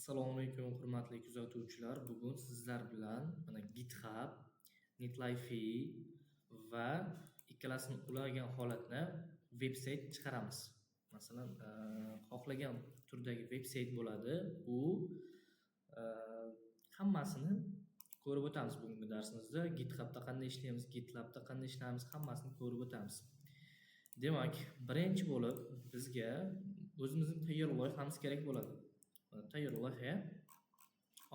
Assalomu alaykum hurmatli kuzatuvchilar. Bugun sizlar bilan mana GitHub, Netlife va ikkalasini ulagan holatni veb-sayt chiqaramiz. Masalan, xohlagan turdagi veb-sayt bo'ladi. Bu hammasini ko'rib o'tamiz bugungi darsimizda. GitHubda qanday ishlaymiz, GitLabda qanday ishlaymiz, hammasini ko'rib o'tamiz. Demak, birinchi bo'lib bizga o'zimizning tayyor loyihamiz kerak bo'ladi. Tayyor loyiha,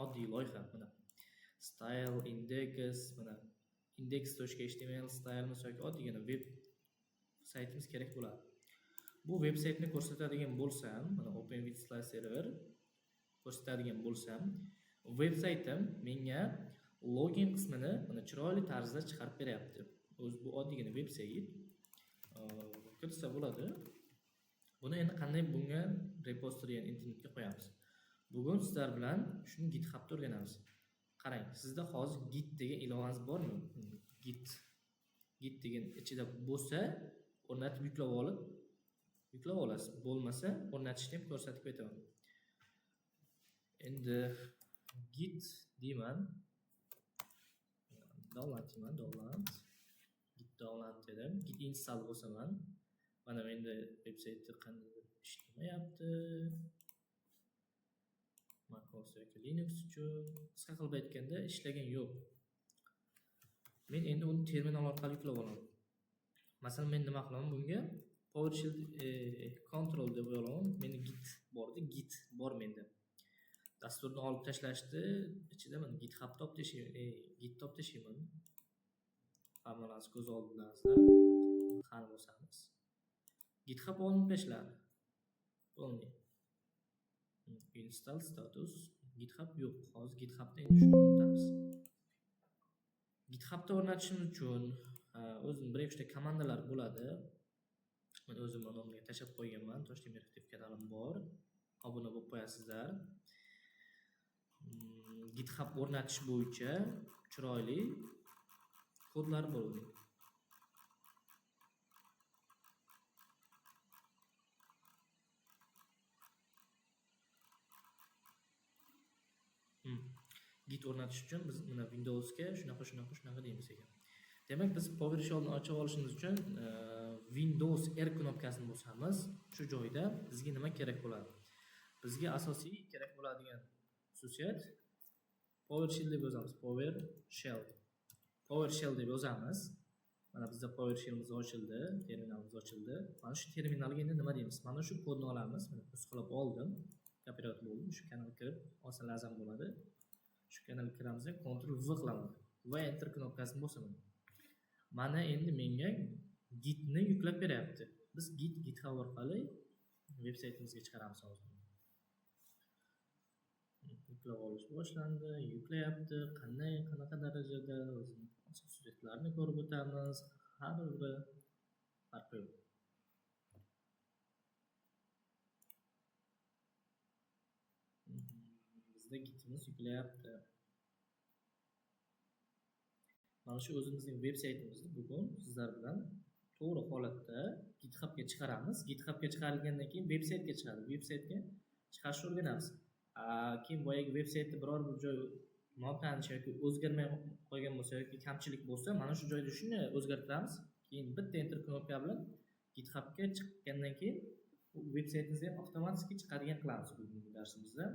oddiy loyiha mana style index, mana index.html stylemiz yoki oddiygina veb saytimiz kerak bo'ladi. Bu veb saytni ko'rsatadigan bo'lsam, mana open with slide server ko'rsatadigan bo'lsam, veb saytim menga login qismini mana chiroyli tarzda chiqarib beryapti. Bu oddiygina veb sayt. Kirsa bo'ladi. Buni endi qanday bunga repository internetga qo'yamiz? Bugun sizlar bilan shuni GitHubda o'rganamiz. Qarang, sizda hozir Git degan ilovangiz bormi? Git degan ichida bo'lsa, o'rnatib yuklab olasiz. Bo'lmasa, o'rnatishni ham ko'rsatib ketaman. Endi Git deyman. Download. Git download dedim. Git install bo'lsaman. Mana menda veb-saytda qanday ishlamayapti. MacOS yoki Linux uchun qisqa qilib aytganda ishlagan yo'q. Men endi uni terminal orqali yuklab olaman. Masalan, men nima qilaman bunga? PowerShell control deb olaman. Menda Git bordi, Git bor menda. Dasturni olib tashlashdi, ichida mana GitHub Git toptashayman. Hammalasi ko'z oldingizda qani bo'lsangiz. GitHub olinib tashladi. Bo'lmaydi. Install status GitHub yo'q. Hozir GitHubda endi shuni o'rnatamiz. GitHubda o'rnatishimiz uchun o'zim bir ikkita komandalar bo'ladi. Men o'zim nomga tashab qo'yganman. Toshtemir kanalim bor. Obuna bo'lib qo'yasizlar. GitHub o'rnatish bo'yicha chiroyli kodlar bo'ladi. Git o'rnatish uchun biz mana Windowsga shunaqa deymiz ekan. Demak, biz PowerShellni ochib olishimiz uchun Windows R knopkasini bosamiz. Shu joyda bizga nima kerak bo'ladi? Bizga asosiy kerak bo'ladigan xususiyat PowerShell deb yozamiz. PowerShell deb yozamiz. Mana bizda PowerShellimiz ochildi, terminalimiz ochildi. Mana shu terminalga endi nima deymiz? Mana shu kodni olamiz. Mana nusxalab oldim. Kopirovat bo'ldim. Shu kanalga kirib olsa lazim bo'ladi. Shu kanalga kiramiz, Ctrl V qilaman va Enter knopkasini bosaman. Mana endi menga Gitni yuklab beryapti. Biz GitHub orqali veb saytimizga chiqaramiz hozir. Yuklab olish boshlandi, yuklayapti. Qanaqa darajada o'zining xususiyatlarini ko'rib o'tamiz. Har biri farqi yo'q. Bizda Gitimiz yuklayapti. Mana shu o'zimizning veb saytimizni bugun sizlar bilan to'g'ri holatda GitHubga chiqaramiz. GitHubga chiqarilgandan keyin veb saytga chiqadi. Veb saytga chiqarishni o'rganamiz. Keyin boyagi veb saytda biror bir joy notanish yoki o'zgarmay qolgan bo'lsa yoki kamchilik bo'lsa, mana shu joyda shuni o'zgartiramiz. Keyin bitta enter knopka bilan GitHubga chiqqandan keyin veb saytimizni ham avtomatik chiqadigan qilamiz bugungi darsimizda.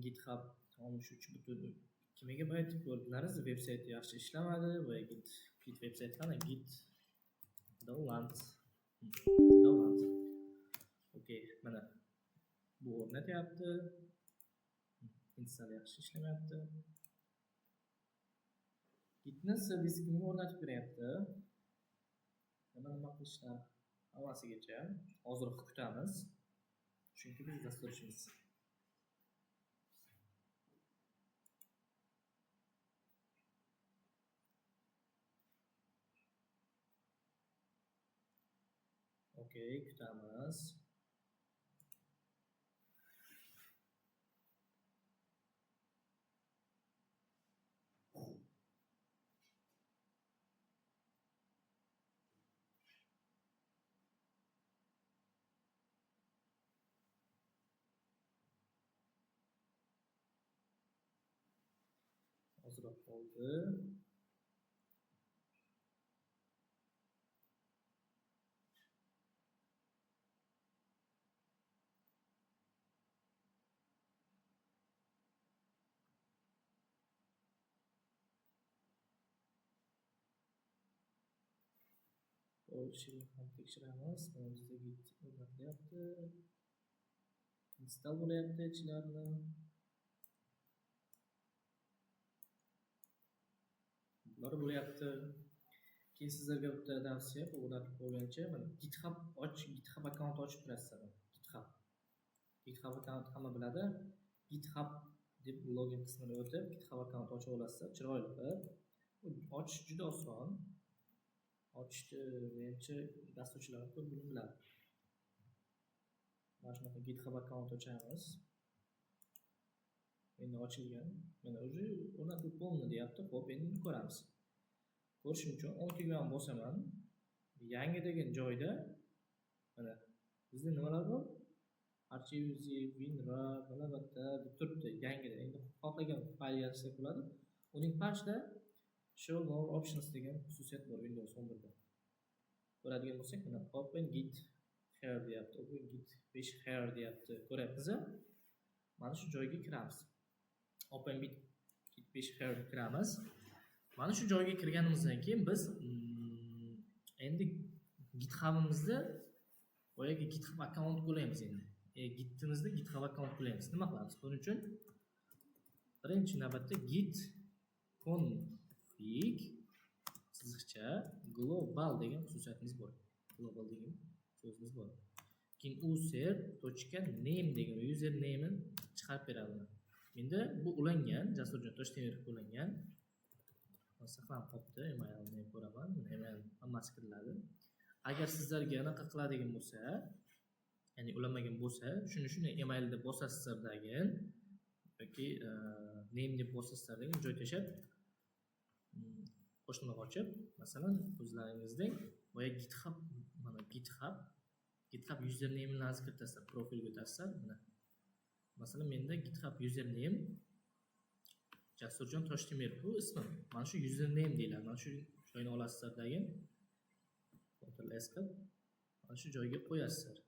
GitHub 13.2 megabayt ko'rdingiz, veb sayti yaxshi ishlamadi va Git veb sayti qana Git download. Okay, mana bu o'rnatyapti. Install yaxshi ishlamayapti. Gitni diskimga o'rnatib beryapti. Nima qilishlar hammasigacha hozir kutamiz. Chunki biz dasturchimiz. Okay, kutamiz. ozroq qoldi. PowerShell'ni ham tekshiramiz. Mana bizda git o'rnatilyapti. Install bo'lyapti ichlarni. Bular bo'lyapti. Keyin sizlarga bitta tavsiya o'rnatib qo'ygancha, mana GitHub akkaunt ochib turasizlar. GitHub akkaunt hamma biladi. GitHub deb login qismini o'tib, GitHub akkaunt ochib olasizlar. Chiroyli qilib. Ochish juda oson. Ochishni menimcha dasturchilar ko'p buni biladi. Mana shunaqa GitHub akkaunt ochamiz. Endi ochilgan. Mana o'zi o'rnatilib bo'ldi deyapti. Xo'p, endi ko'ramiz. Ko'rishim uchun o'ntagan bosaman. Yangi degan joyda mana bizda nimalar bor? Archives, WinRAR, Balabatta deb turibdi. Yangida. Endi xohlagan fayl yozsak bo'ladi. Uning pastda Show More Options degan xususiyat bor Windows 11 da. Ko'radigan bo'lsak, mana Open Git Here deyapti. Open Git 5 Here deyapti. Ko'ryapsiz? Mana shu joyga kiramiz. Open Git 5 Here kiramiz. Mana shu joyga kirganimizdan keyin biz endi GitHub'imizda boyagi GitHub akkaunt qo'yamiz endi. Git'imizda GitHub akkaunt qo'yamiz. Nima qilamiz? Buning uchun birinchi navbatda git config chiziqcha global degan xususiyatimiz bor. Global degan so'zimiz bor. Keyin user.name degan user name'ni chiqarib beradi. Endi bu ulangan, Jasurjon Toshtemir ulangan. Saqlanib qolibdi, emailni ko'raman. Email hammasi kiriladi. Agar sizlarga anaqa qiladigan bo'lsa, ya'ni ulanmagan bo'lsa, shuni emailda bosasizlardagin yoki name deb bosasizlardagin joy tashab qo'shimcha ochib, masalan, o'zlaringizning boya GitHub, mana GitHub username ni kiritasiz, profilga o'tasizlar, mana. Masalan, menda GitHub username Jasurjon Toshtemir bu ismim. Mana shu username deyiladi. Mana shu joyni olasizlardagi Ctrl S qilib mana shu joyga qo'yasizlar.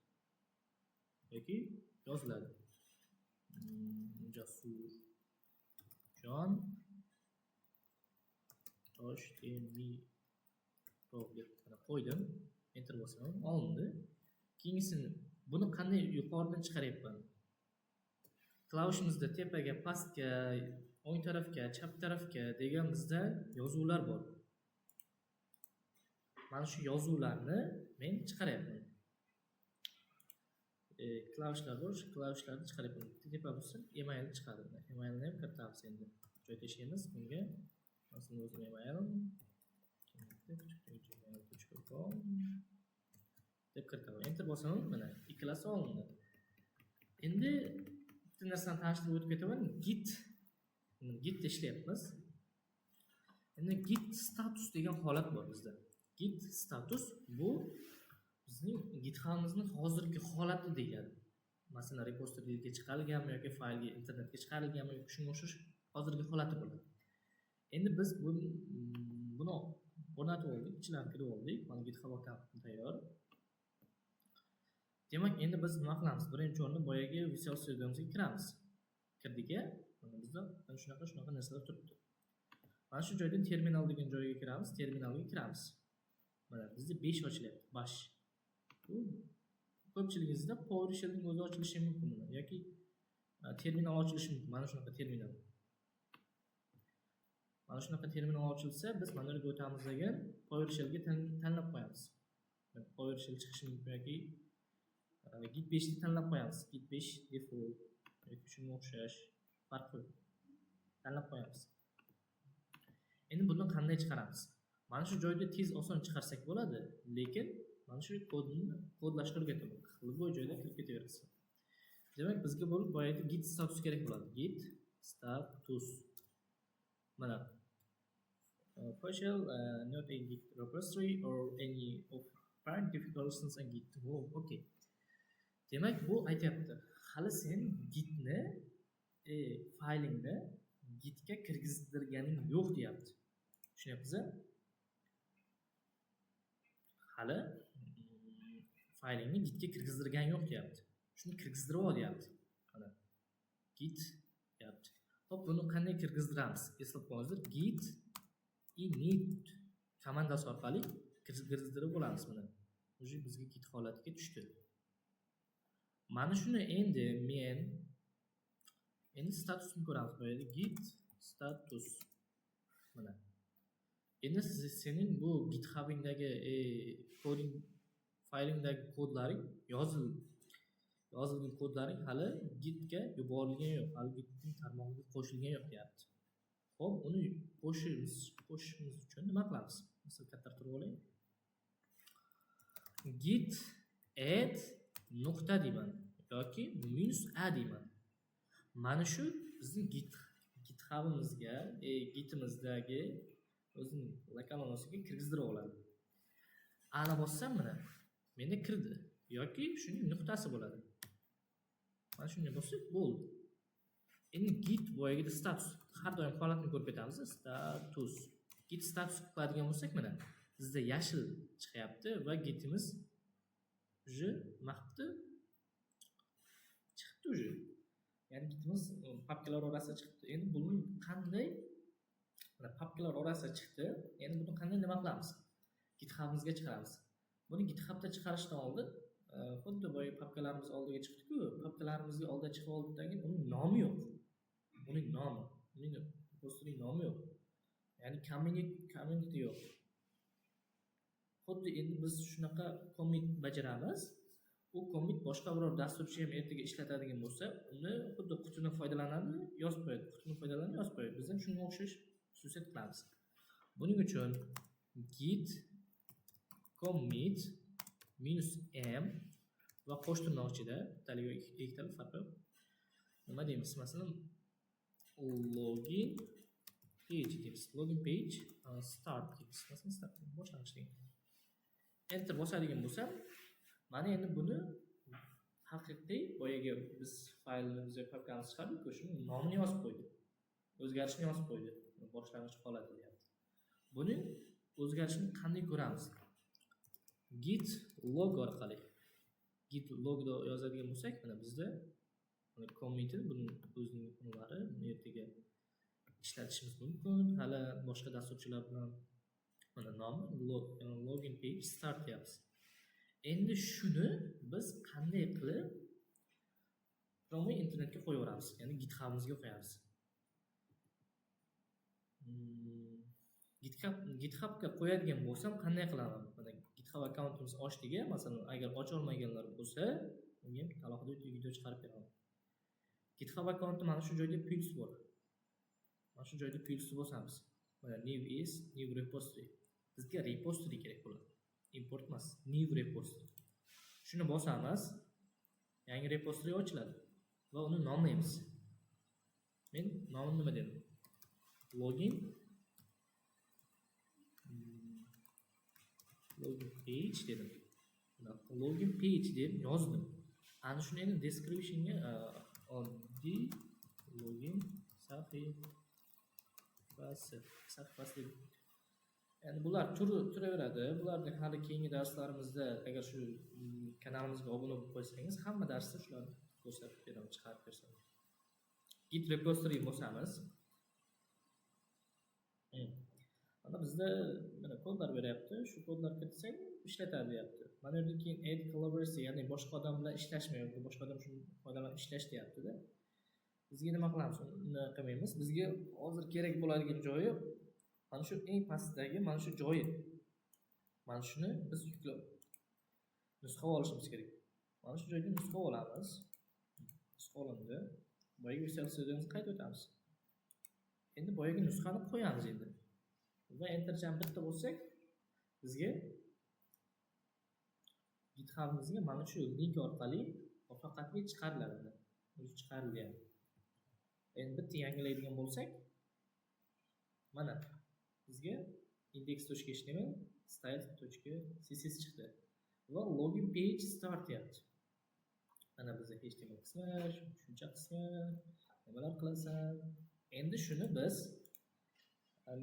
Yoki yoziladi. Jasurjon Toshtemir deb qo'ydim. Enter bosam olindi. Keyingisini buni qanday yuqoridan chiqaryapman? Klavishimizda tepaga, pastga, o'ng tarafga, chap tarafga degan bizda yozuvlar bor. Mana shu yozuvlarni men chiqaryapman. Klavishlar bor, shu klavishlarni chiqaryapman. Tepa bo'lsa, email chiqadi. Emailni ham kiritamiz endi. Joy tashlaymiz bunga. Masalan, o'zim emailim gmail.com deb kiritaman. Enter bosaman, mana ikkalasi olindi. Endi bitta narsani tanishtirib o'tib ketaman. Git ishlayapmiz. Endi git status degan holat bor bizda. Git status bu bizning GitHub'imizning hozirgi holati degani. Masalan, repositoryga chiqarilganmi yoki faylga internetga chiqarilganmi yoki shunga o'xshash hozirgi holati bo'ladi. Endi biz buni o'rnatib oldik, ichidan kirib oldik. Mana GitHub akkauntim tayyor. Demak, endi biz nima qilamiz? Birinchi o'rinda boyagi Visual Studio'mizga kiramiz. Kirdik-a? Mana bizda shunaqa narsalar turibdi. Mana shu joydan terminal degan joyga kiramiz. Terminalga kiramiz. Mana bizda 5 ochilyapti. Bash. Bu ko'pchiligingizda PowerShell'ning o'zi ochilishi mumkin yoki terminal ochilishi mumkin. Mana shunaqa terminal. Mana shunaqa terminal ochilsa, biz mana yerga o'tamiz degan PowerShell'ga tanlab qo'yamiz. PowerShell chiqishi mumkin yoki Git 5 ni tanlab qo'yamiz. Git 5 default yoki shunga o'xshash farqli tanlab qo'yamiz. Endi buni qanday chiqaramiz? Mana shu joyda tez oson chiqarsak bo'ladi, lekin mana shu kodni kodlashni o'rgataman. Bu joyda kirib ketaverasiz. Demak, bizga bu boyagi git status kerak bo'ladi. Git status. Mana PowerShell not a git repository or any of parent difficulties and git. Okay. Demak, bu aytyapti. Hali sen gitni faylingni gitga kirgizdirganing yo'q deyapti. Tushunyapsiz? Hali faylingni gitga kirgizdirgan yo'q deyapti. Shuni kirgizdirib ol deyapti. Mana git deyapti. Hop, buni qanday kirgizdiramiz? Eslab qolingizlar. Git init komandasi orqali kirgizdirib olamiz buni. Уже bizga git holatiga tushdi. Mana shuni endi statusini ko'ramiz. Bu yerda git status. Mana. Endi sening bu GitHub'ingdagi coding faylingdagi kodlaring yozilgan kodlaring hali Gitga yuborilgan yo'q, hali Gitning tarmog'iga qo'shilgan yo'q deyapti. Xo'p, uni qo'shishimiz uchun nima qilamiz? Masalan, kattartirib oling. Git add nuqta deyman yoki -a deyman. Mana shu bizning GitHub'imizga, Gitimizdagi o'zining lokalonosiga kirgizdirib oladi. Ana bossam mana menda kirdi yoki shuning nuqtasi bo'ladi. Mana shunday bossak bo'ldi. Endi git boyagida status har doim holatni ko'rib ketamiz. Status. Git status qiladigan bo'lsak mana bizda yashil chiqyapti va gitimiz уже maqtdi chiqdi уже. Ya'ni gitimiz papkalar orasida chiqdi. Endi buni qanday mana papkalar orasida chiqdi. Endi buni qanday nima qilamiz? GitHub'imizga chiqaramiz. Buni GitHub'da chiqarishdan oldin xuddi boya papkalarimiz oldiga chiqdi-ku, papkalarimizga oldiga chiqib oldidan keyin uning nomi yo'q. Uning repository nomi yo'q. Ya'ni community yo'q. Xuddi endi biz shunaqa commit bajaramiz. U commit boshqa biror dasturchi ham ertaga ishlatadigan bo'lsa, uni xuddi qutini foydalanadi, yozib qo'yadi. Qutini foydalanadi, yozib qo'yadi. Biz ham shunga o'xshash xususiyat qilamiz. Buning uchun git commit -m va qo'sh tirnoq ichida bittalik va ikkitalik farqi yo'q. Nima deymiz? Masalan, login page deymiz. Login page start deymiz. Masalan, start boshlang'ich deymiz. Enter bosadigan bo'lsam, mana endi buni haqiqiy boyaga biz faylimizga papkamiz chiqardik-ku, shuning nomini yozib qo'ydi. O'zgarishni yozib qo'ydi. Boshlang'ich holati deyapti. Buning o'zgarishini qanday ko'ramiz? Git log orqali. Git logda yozadigan bo'lsak, mana bizda mana commit buning o'zining funksiyalari, buni ertaga ishlatishimiz mumkin. Hali boshqa dasturchilar bilan mana nomi login page start deyapmiz. Endi shuni biz qanday qilib promo internetga qo'yib yuboramiz, ya'ni GitHub'imizga qo'yamiz. GitHub'ga qo'yadigan bo'lsam qanday qilaman? Mana GitHub akkauntimiz ochdiga, masalan, agar ocha olmaganlar bo'lsa, unga ham alohida video chiqarib beraman. GitHub akkaunti mana shu joyda fields bor. Mana shu joyda fields bosamiz. Mana new repository. Bizga repository kerak bo'ladi. Import emas, new repository. Shuni bosamiz, yangi repository ochiladi va uni nomlaymiz. Men nomini nima dedim? Login page dedim. Login page deb yozdim. Ana shuni endi descriptionga oddiy login sahifasi deb. Endi bular turaveradi. Bularni hali keyingi darslarimizda agar shu kanalimizga obuna bo'lib qo'ysangiz, hamma darsda shularni ko'rsatib beraman, chiqarib bersam. Git repository bosamiz. Mana bizda mana kodlar beryapti. Shu kodlar kiritsak ishlatadi deyapti. Mana yerda keyin add collaboration, ya'ni boshqa odam bilan ishlashmay yoki boshqa odam shuni foydalanib ishlash deyapti-da. Bizga nima qilamiz? Uni qilmaymiz. Bizga hozir kerak bo'ladigan joyi mana shu eng pastdagi mana shu joyi. Mana shuni biz yuklab nusxa olishimiz kerak. Mana shu joyga nusxa olamiz. Nusxa olindi. Boyagi Visual Studio'ni qayta o'tamiz. Endi boyagi nusxani qo'yamiz endi. Va enterchani bitta bo'lsak, bizga GitHub'imizga mana shu link orqali muvaffaqiyatli chiqariladi. O'zi chiqarilgan. Endi bitta yangilaydigan bo'lsak, mana bizga index.html style.css chiqdi va login page start deyapti. Mana bizda HTML qismi, shuncha qismi, nimalar qilasan, Endi shuni biz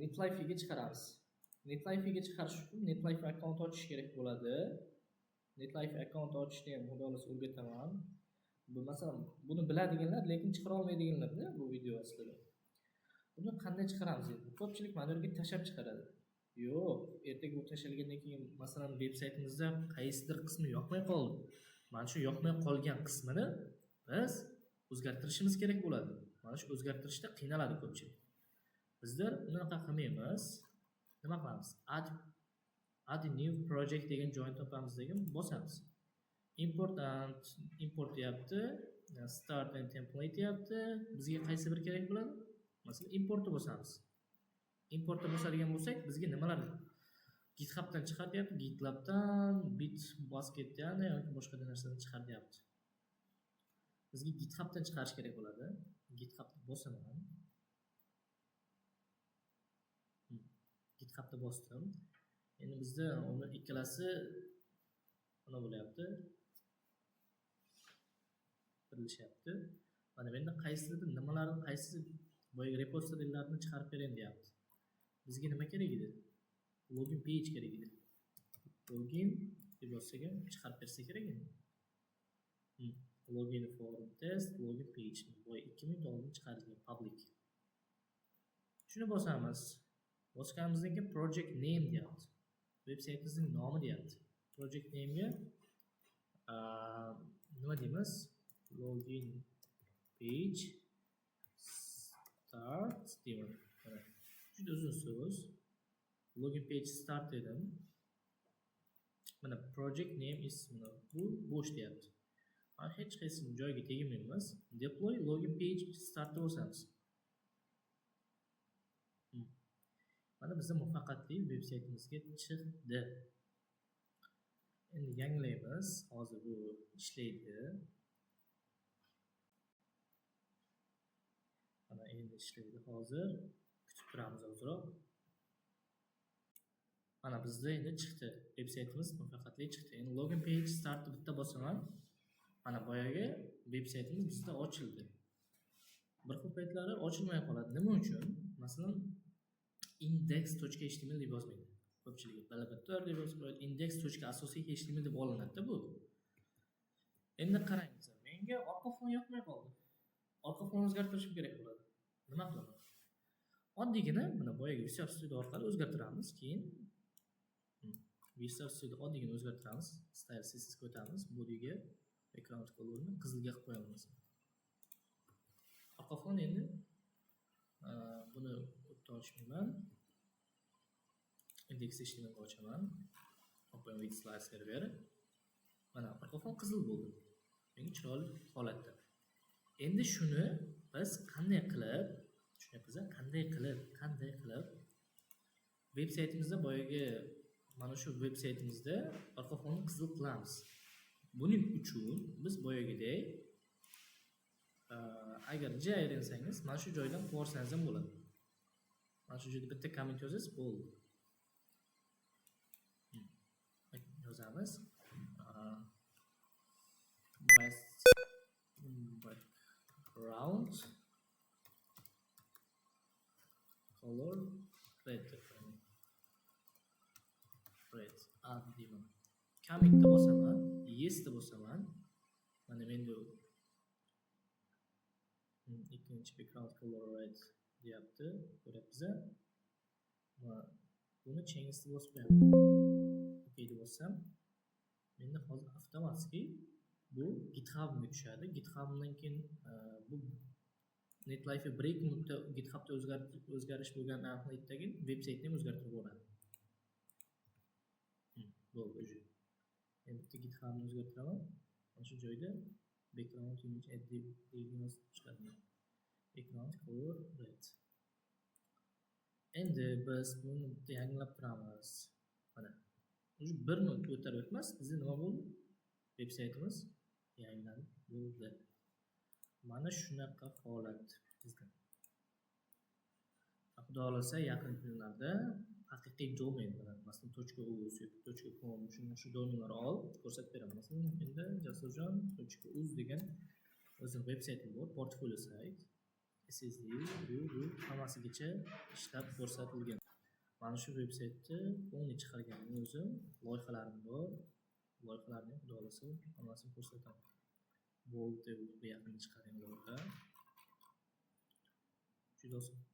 NetLife'ga chiqaramiz. NetLife'ga chiqarish uchun NetLife akkaunt ochish kerak bo'ladi. NetLife akkaunt ochishni ham xudo xohlasa o'rgataman. Bu masalan buni biladiganlar, lekin chiqara olmaydiganlarda bu video aslida. Buni qanday chiqaramiz endi? Ko'pchilik mana yerga tashab chiqaradi. Yo'q, ertaga bu tashalgandan keyin masalan veb-saytimizda qaysidir qismi yoqmay qoldi. Mana shu yoqmay qolgan qismini biz o'zgartirishimiz kerak bo'ladi. Mana shu o'zgartirishda qiynaladi ko'pchilik. Bizlar unaqa qilmaymiz. Nima qilamiz? Add new project degan joyni topamiz, degan bosamiz. Import deyapti, start and template deyapti. Bizga qaysi bir kerak bo'ladi? Masalan, importni bosamiz. Importni bosadigan bo'lsak, bizga nimalar GitHubdan chiqar deyapti, GitLabdan, Bitbasketdan yoki boshqa narsadan chiqar deyapti. Bizga GitHubdan chiqarish kerak bo'ladi. GitHubni bosaman. GitHubni bosdim. Endi bizda uni ikkalasi mana bo'lyapti. Birlashyapti. Mana menda qaysidir nimalarni, qaysi boyagi repositorylarni chiqarib bering deyapti. Bizga nima kerak edi? Login page kerak edi. Login deb yozsak ham chiqarib bersa kerak edi. Login for test, login page. Boy 2 minut oldin chiqarilgan public. Shuni bosamiz. Bosganimizdan keyin project name deyapti. Websaytimizning nomi deyapti. Project name'ga nima deymiz? Login page start deyman. Juda uzun so'z. Login page start dedim. Mana project name is bu bo'sh deyapti. Mana hech qaysi joyga tegmaymiz. Deploy login page start deb bosamiz. Mana bizning muvaffaqiyatli veb-saytimizga chiqdi. Endi yangilaymiz. Hozir bu ishlaydi. Mana endi ishlaydi hozir. Kutib turamiz ozroq. Mana bizda endi chiqdi. Veb-saytimiz muvaffaqiyatli chiqdi. Endi login page startni bitta bosaman. Mana boyagi veb-saytimiz bizda ochildi. Bir xil paytlari ochilmay qoladi. Nima uchun? Masalan, index.html deb yozmaydi. Ko'pchilik balabattor deb yozib, index.asosiy.html deb olinadi bu. Endi qaraymiz. Menga orqa fon yoqmay qoldi. Orqa fonni o'zgartirishim kerak bo'ladi. Nima qilaman? Oddiygina mana boyagi Visual Studio orqali o'zgartiramiz, keyin Visual Studio oddiygina o'zgartiramiz. Style CSS'ga o'tamiz, body'ga background color'ni qizilga qilib qo'yamiz. Orqa fon endi buni o'tda ochmayman. Index.html ochaman. Open with slide server. Mana orqa fon qizil bo'ldi. Menga chiroyli holatda. Endi shuni biz qanday qilib, tushunyapsiz? Qanday qilib veb-saytimizda boyagi mana shu veb-saytimizda orqa fonni qizil qilamiz. Buning uchun biz boyagidek agar J aylansangiz, mana shu joydan qilib olsangiz ham bo'ladi. Mana shu joyda bitta komment yozasiz, bo'ldi. Yozamiz. Background color red. Red. Deyman. Commentni bosaman, yes deb bosaman. Mana menda ikkinchi background color red deyapti. Ko'ryapsiz? Buni change bosib qo'yaman. Okay deb bosam, menda hozir avtomatik bu GitHubga tushadi. GitHubdan keyin bu NetLife break nutda GitHubda o'zgarish bo'lgan aniqlikdagi veb-saytni ham o'zgartirib bo'ladi. Bo'ldi уже. Endi bitta GitHubni o'zgartiraman. Mana shu joyda background image add degan chiqadi. Background color red. Endi biz buni yangilab turamiz. Mana уже bir minut o'tar o'tmas bizda nima bo'ldi? Veb-saytimiz yangilanib bo'ldi. Mana shunaqa holat bizda. Xudo xohlasa yaqin kunlarda haqiqiy domen bilan, masalan .uz, .com shu domenlarni olib ko'rsatib beraman. Masalan, menda jasurjon.uz degan o'zim veb-saytim bor, portfolio sayt. SSD bu hammasigacha ishlab ko'rsatilgan. Mana shu veb-saytni полный chiqarganim o'zim, loyihalarim bor. Loyihalarni xudo xolasa hammasini ko'rsataman. Bo'ldi, bu yaqinda chiqargan loyiha. Juda oson.